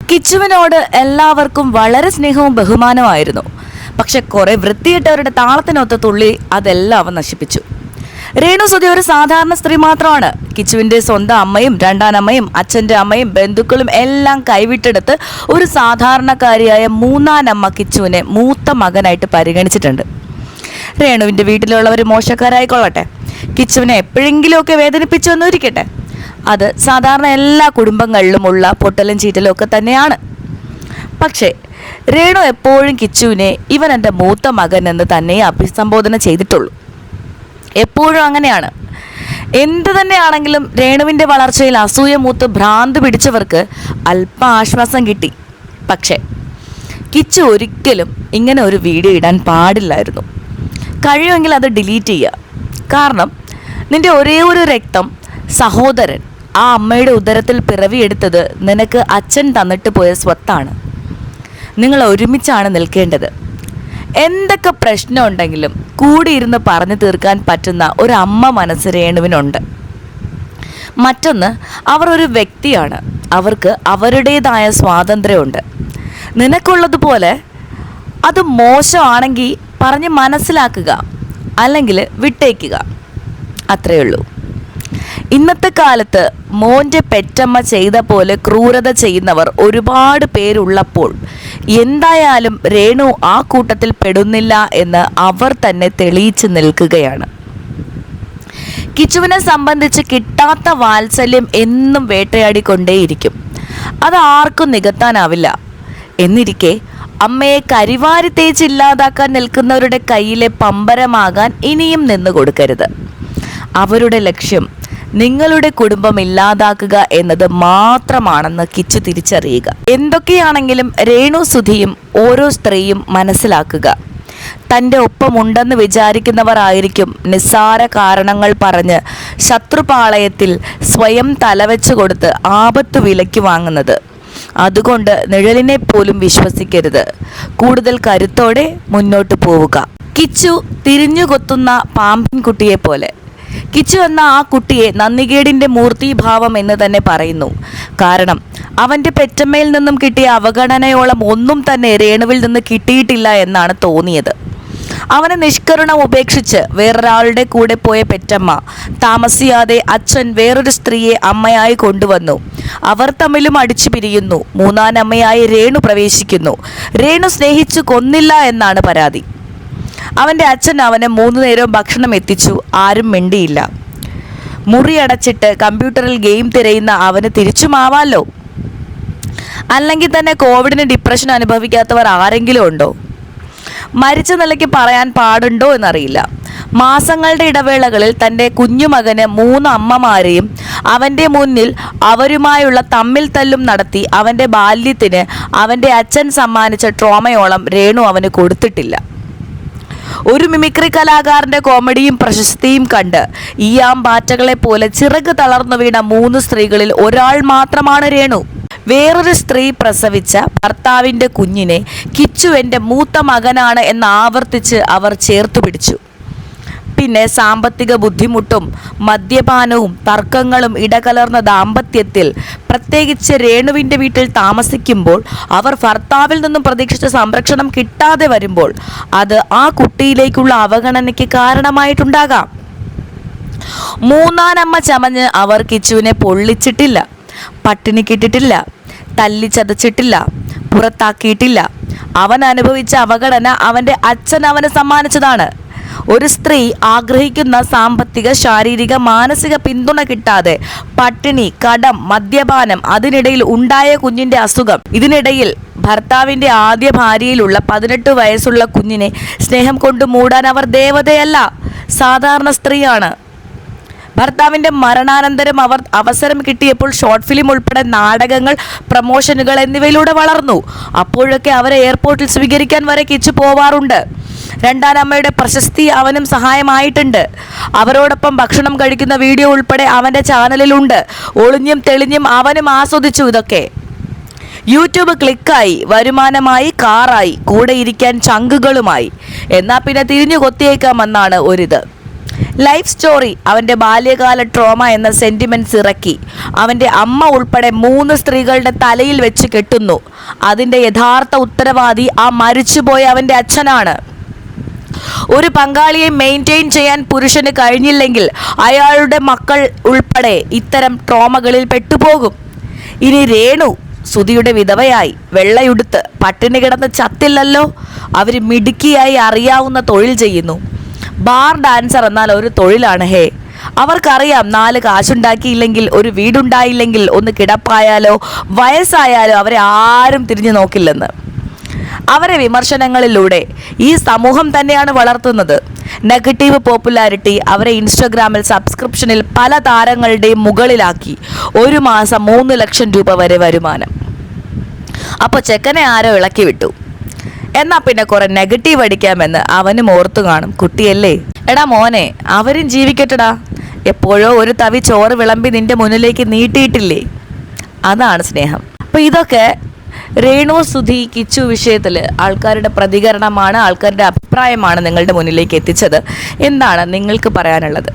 കിച്ചുവിനോട് എല്ലാവർക്കും വളരെ സ്നേഹവും ബഹുമാനമായിരുന്നു. പക്ഷെ കുറെ വൃത്തിയിട്ടവരുടെ താളത്തിനൊത്ത തുള്ളി അതെല്ലാം അവൻ നശിപ്പിച്ചു. രേണു സുധി ഒരു സാധാരണ സ്ത്രീ മാത്രമാണ്. കിച്ചുവിൻ്റെ സ്വന്തം അമ്മയും രണ്ടാനമ്മയും അച്ഛൻ്റെ അമ്മയും ബന്ധുക്കളും എല്ലാം കൈവിട്ടെടുത്ത് ഒരു സാധാരണക്കാരിയായ മൂന്നാനമ്മ കിച്ചുവിനെ മൂത്ത മകനായിട്ട് പരിഗണിച്ചിട്ടുണ്ട്. രേണുവിൻ്റെ വീട്ടിലുള്ളവർ മോശക്കാരായിക്കൊള്ളട്ടെ, കിച്ചുവിനെ എപ്പോഴെങ്കിലുമൊക്കെ വേദനിപ്പിച്ചു എന്നിരിക്കട്ടെ, അത് സാധാരണ എല്ലാ കുടുംബങ്ങളിലും ഉള്ള പൊട്ടലും ചീറ്റലും ഒക്കെ തന്നെയാണ്. പക്ഷേ രേണു എപ്പോഴും കിച്ചുവിനെ ഇവൻ എൻ്റെ മൂത്ത മകൻ എന്ന് തന്നെ അഭിസംബോധന ചെയ്തിട്ടുള്ളൂ. എപ്പോഴും അങ്ങനെയാണ്. എന്ത് തന്നെയാണെങ്കിലും രേണുവിൻ്റെ വളർച്ചയിൽ അസൂയ മൂത്ത് ഭ്രാന്ത് പിടിച്ചവർക്ക് അല്പം ആശ്വാസം കിട്ടി. പക്ഷേ കിച്ചു ഒരിക്കലും ഇങ്ങനെ ഒരു വീഡിയോ ഇടാൻ പാടില്ലായിരുന്നു. കഴിയുമെങ്കിൽ അത് ഡിലീറ്റ് ചെയ്യുക. കാരണം നിൻ്റെ ഒരേ ഒരു രക്തം സഹോദരൻ ആ അമ്മയുടെ ഉദരത്തിൽ പിറവിയെടുത്തത് നിനക്ക് അച്ഛൻ തന്നിട്ട് പോയ സ്വത്താണ്. നിങ്ങൾ ഒരുമിച്ചാണ് നിൽക്കേണ്ടത്. എന്തൊക്കെ പ്രശ്നമുണ്ടെങ്കിലും കൂടിയിരുന്ന് പറഞ്ഞു തീർക്കാൻ പറ്റുന്ന ഒരു അമ്മ മനസ്സ് രേണുവിനുണ്ട്. മറ്റൊന്ന്, അവർ ഒരു വ്യക്തിയാണ്. അവർക്ക് അവരുടേതായ സ്വാതന്ത്ര്യമുണ്ട്. നിനക്കുള്ളതുപോലെ അത് മോശമാണെങ്കിൽ പറഞ്ഞ് മനസ്സിലാക്കുക, അല്ലെങ്കിൽ വിട്ടേക്കുക. അത്രയേ ഉള്ളൂ. ഇന്നത്തെ കാലത്ത് മോൻ്റെ പെറ്റമ്മ ചെയ്ത പോലെ ക്രൂരത ചെയ്യുന്നവർ ഒരുപാട് പേരുള്ളപ്പോൾ എന്തായാലും രേണു ആ കൂട്ടത്തിൽ പെടുന്നില്ല എന്ന് അവർ തന്നെ തെളിയിച്ചു നിൽക്കുകയാണ്. കിച്ചുവിനെ സംബന്ധിച്ച് കിട്ടാത്ത വാത്സല്യം എന്നും വേട്ടയാടിക്കൊണ്ടേയിരിക്കും. അത് ആർക്കും നികത്താനാവില്ല. എന്നിരിക്കെ അമ്മയെ കരിവാരി തേച്ചില്ലാതാക്കാൻ നിൽക്കുന്നവരുടെ കയ്യിലെ പമ്പരമാകാൻ ഇനിയും നിന്നു കൊടുക്കരുത്. അവരുടെ ലക്ഷ്യം നിങ്ങളുടെ കുടുംബം ഇല്ലാതാക്കുക എന്നത് മാത്രമാണെന്ന് കിച്ചു തിരിച്ചറിയുക. എന്തൊക്കെയാണെങ്കിലും രേണു സുധിയും ഓരോ സ്ത്രീയും മനസ്സിലാക്കുക, തൻ്റെ ഒപ്പമുണ്ടെന്ന് വിചാരിക്കുന്നവർ ആയിരിക്കും നിസ്സാര കാരണങ്ങൾ പറഞ്ഞ് ശത്രുപാളയത്തിൽ സ്വയം തലവെച്ചു കൊടുത്ത് ആപത്ത് വിലയ്ക്ക് വാങ്ങുന്നത്. അതുകൊണ്ട് നിഴലിനെ പോലും വിശ്വസിക്കരുത്. കൂടുതൽ കരുത്തോടെ മുന്നോട്ട് പോവുക. കിച്ചു തിരിഞ്ഞുകൊത്തുന്ന പാമ്പിൻ കുട്ടിയെ പോലെ. കിച്ചു എന്ന ആ കുട്ടിയെ നന്ദികേടിൻ്റെ മൂർത്തിഭാവം എന്ന് തന്നെ പറയുന്നു. കാരണം അവൻ്റെ പെറ്റമ്മയിൽ നിന്നും കിട്ടിയ അവഗണനയോളം ഒന്നും തന്നെ രേണുവിൽ നിന്ന് കിട്ടിയിട്ടില്ല എന്നാണ് തോന്നിയത്. അവനെ നിഷ്കരുണം ഉപേക്ഷിച്ച് വേറൊരാളുടെ കൂടെ പോയ പെറ്റമ്മ താമസിയാതെ അച്ഛൻ വേറൊരു സ്ത്രീയെ അമ്മയായി കൊണ്ടുവന്നു. അവർ തമ്മിലും അടിച്ചു പിരിയുന്നു. മൂന്നാനമ്മയായി രേണു പ്രവേശിക്കുന്നു. രേണു സ്നേഹിച്ചു കൊന്നില്ല എന്നാണ് പരാതി. അവൻ്റെ അച്ഛൻ അവന് 3 നേരവും ഭക്ഷണം എത്തിച്ചു. ആരും മിണ്ടിയില്ല. മുറി അടച്ചിട്ട് കമ്പ്യൂട്ടറിൽ ഗെയിം തിരയുന്ന അവന് തിരിച്ചുമാവാലോ. അല്ലെങ്കിൽ തന്നെ കോവിഡിന് ഡിപ്രഷൻ അനുഭവിക്കാത്തവർ ആരെങ്കിലും ഉണ്ടോ? മരിച്ച നിലയ്ക്ക് പറയാൻ പാടുണ്ടോ എന്നറിയില്ല. മാസങ്ങളുടെ ഇടവേളകളിൽ തൻ്റെ കുഞ്ഞുമകന് 3 അമ്മമാരെയും അവൻ്റെ മുന്നിൽ അവരുമായുള്ള തമ്മിൽ തല്ലും നടത്തി അവൻ്റെ ബാല്യത്തിന് അവൻ്റെ അച്ഛൻ സമ്മാനിച്ച ട്രോമയോളം രേണു അവന് കൊടുത്തിട്ടില്ല. ഒരു മിമിക്രി കലാകാരൻ്റെ കോമഡിയും പ്രശസ്തിയും കണ്ട് ഈയാമ്പാറ്റകളെ പോലെ ചിറക് തളർന്നു വീണ 3 സ്ത്രീകളിൽ ഒരാൾ മാത്രമാണ് രേണു. വേറൊരു സ്ത്രീ പ്രസവിച്ച ഭർത്താവിൻ്റെ കുഞ്ഞിനെ കിച്ചു എൻ്റെ മൂത്ത മകനാണ് എന്ന് ആവർത്തിച്ച് അവർ ചേർത്തു പിടിച്ചു. പിന്നെ സാമ്പത്തിക ബുദ്ധിമുട്ടും മദ്യപാനവും തർക്കങ്ങളും ഇടകലർന്ന ദാമ്പത്യത്തിൽ, പ്രത്യേകിച്ച് രേണുവിൻ്റെ വീട്ടിൽ താമസിക്കുമ്പോൾ അവർ ഭർത്താവിൽ നിന്നും പ്രതീക്ഷിച്ച സംരക്ഷണം കിട്ടാതെ വരുമ്പോൾ അത് ആ കുട്ടിയിലേക്കുള്ള അവഗണനയ്ക്ക് കാരണമായിട്ടുണ്ടാകാം. മൂന്നാനമ്മ ചമഞ്ഞ് അവർ കിച്ചുവിനെ പൊള്ളിച്ചിട്ടില്ല, പട്ടിണിക്കിട്ടിട്ടില്ല, തല്ലിച്ചതച്ചിട്ടില്ല, പുറത്താക്കിയിട്ടില്ല. അവൻ അനുഭവിച്ച അവഗണന അവൻ്റെ അച്ഛൻ അവന് സമ്മാനിച്ചതാണ്. ഒരു സ്ത്രീ ആഗ്രഹിക്കുന്ന സാമ്പത്തിക, ശാരീരിക, മാനസിക പിന്തുണ കിട്ടാതെ പട്ടിണി, കടം, മദ്യപാനം, അതിനിടയിൽ ഉണ്ടായ കുഞ്ഞിൻ്റെ അസുഖം, ഇതിനിടയിൽ ഭർത്താവിൻ്റെ ആദ്യ ഭാര്യയിലുള്ള 18 വയസ്സുള്ള കുഞ്ഞിനെ സ്നേഹം കൊണ്ട് മൂടാൻ അവർ ദേവതയല്ല, സാധാരണ സ്ത്രീയാണ്. ഭർത്താവിൻ്റെ മരണാനന്തരം അവർ അവസരം കിട്ടിയപ്പോൾ ഷോർട്ട് ഫിലിം ഉൾപ്പെടെ നാടകങ്ങൾ, പ്രമോഷനുകൾ എന്നിവയിലൂടെ വളർന്നു. അപ്പോഴൊക്കെ അവരെ എയർപോർട്ടിൽ സ്വീകരിക്കാൻ വരെ കിച്ചു പോവാറുണ്ട്. രണ്ടാനമ്മയുടെ പ്രശസ്തി അവനും സഹായമായിട്ടുണ്ട്. അവരോടൊപ്പം ഭക്ഷണം കഴിക്കുന്ന വീഡിയോ ഉൾപ്പെടെ അവൻ്റെ ചാനലിലുണ്ട്. ഒളിഞ്ഞും തെളിഞ്ഞും അവനും ആസ്വദിച്ചു ഇതൊക്കെ. യൂട്യൂബ് ക്ലിക്കായി, വരുമാനമായി, കാറായി, കൂടെ ഇരിക്കാൻ ചങ്കുകളുമായി. എന്നാൽ പിന്നെ തിരിഞ്ഞു കൊത്തിയേക്കാമെന്നാണ് ഒരിത്. ലൈഫ് സ്റ്റോറി അവൻ്റെ ബാല്യകാല ട്രോമ എന്ന സെൻറ്റിമെൻറ്റ്സ് ഇറക്കി അവൻ്റെ അമ്മ ഉൾപ്പെടെ 3 സ്ത്രീകളുടെ തലയിൽ വെച്ച് കെട്ടുന്നു. അതിൻ്റെ യഥാർത്ഥ ഉത്തരവാദി ആ മരിച്ചുപോയ അവൻ്റെ അച്ഛനാണ്. ഒരു പങ്കാളിയെ മെയിൻറ്റെയിൻ ചെയ്യാൻ പുരുഷന് കഴിഞ്ഞില്ലെങ്കിൽ അയാളുടെ മക്കൾ ഉൾപ്പെടെ ഇത്തരം ട്രോമകളിൽ പെട്ടുപോകും. ഇനി രേണു സുധിയുടെ വിധവയായി, വെള്ളയുടുത്ത് പട്ടിണി കിടന്ന് ചത്തില്ലല്ലോ. അവർ മിടുക്കിയായി അറിയാവുന്ന തൊഴിൽ ചെയ്യുന്നു. ബാർ ഡാൻസർ എന്നാൽ ഒരു തൊഴിലാണ് ഹേ. അവർക്കറിയാം 4 കാശുണ്ടാക്കിയില്ലെങ്കിൽ, ഒരു വീടുണ്ടായില്ലെങ്കിൽ, ഒന്ന് കിടപ്പായാലോ വയസ്സായാലോ അവരെ ആരും തിരിഞ്ഞു നോക്കില്ലെന്ന്. അവരെ വിമർശനങ്ങളിലൂടെ ഈ സമൂഹം തന്നെയാണ് വളർത്തുന്നത്. നെഗറ്റീവ് പോപ്പുലാരിറ്റി അവരെ ഇൻസ്റ്റഗ്രാമിൽ സബ്സ്ക്രിപ്ഷനിൽ പല താരങ്ങളുടെയും മുകളിലാക്കി. ഒരു മാസം 3 ലക്ഷം രൂപ വരെ വരുമാനം. അപ്പോൾ ചെക്കനെ ആരോ ഇളക്കി വിട്ടു. എന്നാൽ പിന്നെ കുറെ നെഗറ്റീവ് അടിക്കാമെന്ന് അവനും ഓർത്തു കാണും. കുട്ടിയല്ലേ, എടാ മോനെ, അവരും ജീവിക്കട്ടടാ. എപ്പോഴോ ഒരു തവി ചോറ് വിളമ്പി നിന്റെ മുന്നിലേക്ക് നീട്ടിയിട്ടില്ലേ, അതാണ് സ്നേഹം. അപ്പോൾ ഇതൊക്കെ രേണു സുധി കിച്ചു വിഷയത്തിൽ ആൾക്കാരുടെ പ്രതികരണമാണ്, ആൾക്കാരുടെ അഭിപ്രായമാണ് നിങ്ങളുടെ മുന്നിലേക്ക് എത്തിച്ചത്. എന്താണ് നിങ്ങൾക്ക് പറയാനുള്ളത്?